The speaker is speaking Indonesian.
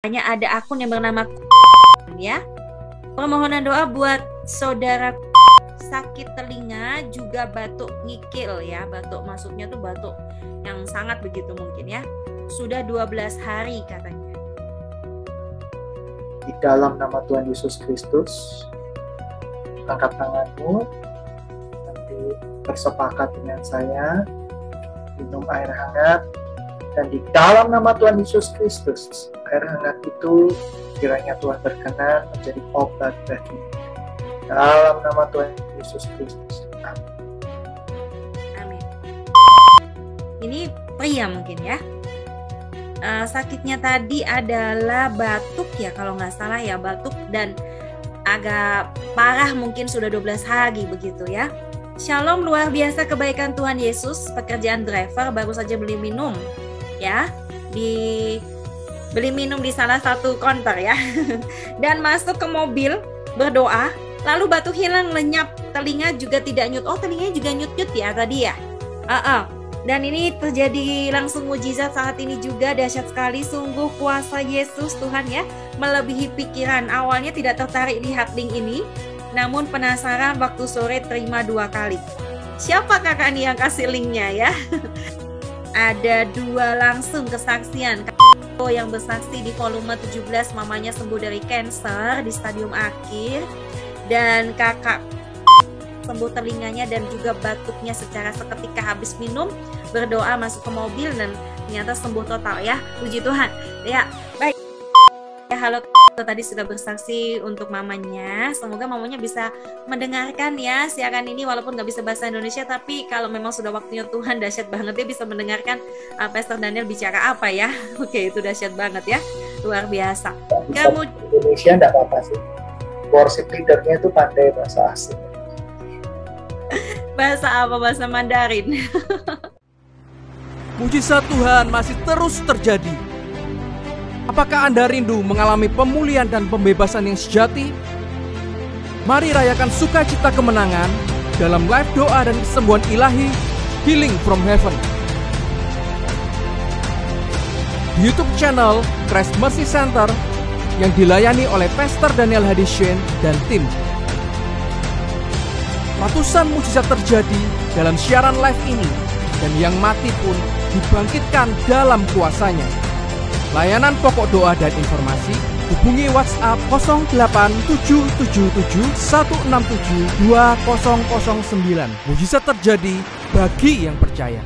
hanya ada akun yang bernama ya. Permohonan doa buat saudara sakit telinga juga batuk ngikil ya. Batuk maksudnya tuh batuk yang sangat begitu mungkin ya. Sudah 12 hari katanya. Di dalam nama Tuhan Yesus Kristus, angkat tanganmu, nanti bersepakat dengan saya, minum air hangat, dan di dalam nama Tuhan Yesus Kristus, air hangat itu kiranya Tuhan berkenan menjadi obat bagimu. Dalam nama Tuhan Yesus Kristus. Amin. Amin. Ini pria mungkin ya. Sakitnya tadi adalah batuk ya, kalau nggak salah ya, batuk dan agak parah, mungkin sudah 12 hari begitu ya. Shalom, luar biasa kebaikan Tuhan Yesus. Pekerjaan driver, baru saja beli minum ya, beli minum di salah satu konter ya. Dan masuk ke mobil berdoa, lalu batuk hilang, lenyap, telinga juga tidak nyut. Oh, telinganya juga nyut-nyut ya tadi ya. Dan ini terjadi langsung mujizat saat ini juga, dahsyat sekali. Sungguh kuasa Yesus Tuhan ya, melebihi pikiran. Awalnya tidak tertarik lihat link ini, namun penasaran waktu sore terima 2 kali. Siapa kakak nih yang kasih linknya ya? Ada 2 langsung kesaksian. Kakak yang bersaksi di volume 17, mamanya sembuh dari kanker di stadium akhir, dan kakak sembuh telinganya dan juga batuknya secara seketika habis minum, berdoa masuk ke mobil dan ternyata sembuh total ya. Puji Tuhan. Ya, baik. Ya, halo, tadi sudah bersaksi untuk mamanya. Semoga mamanya bisa mendengarkan ya siaran ini walaupun nggak bisa bahasa Indonesia, tapi kalau memang sudah waktunya Tuhan, dahsyat banget dia bisa mendengarkan Pastor Daniel bicara apa ya. Oke, itu dahsyat banget ya. Luar biasa. Kamu Indonesia enggak apa-apa sih. Worship leader-nya itu pandai bahasa asing. Bahasa apa? Bahasa Mandarin. Mujizat Tuhan masih terus terjadi. Apakah Anda rindu mengalami pemulihan dan pembebasan yang sejati? Mari rayakan sukacita kemenangan dalam live doa dan kesembuhan ilahi Healing from Heaven di YouTube channel Christ Mercy Center yang dilayani oleh Pastor Daniel Hadisien dan tim. Ratusan mujizat terjadi dalam siaran live ini, dan yang mati pun dibangkitkan dalam kuasanya. Layanan pokok doa dan informasi, hubungi WhatsApp 087771672009. Mujizat terjadi bagi yang percaya.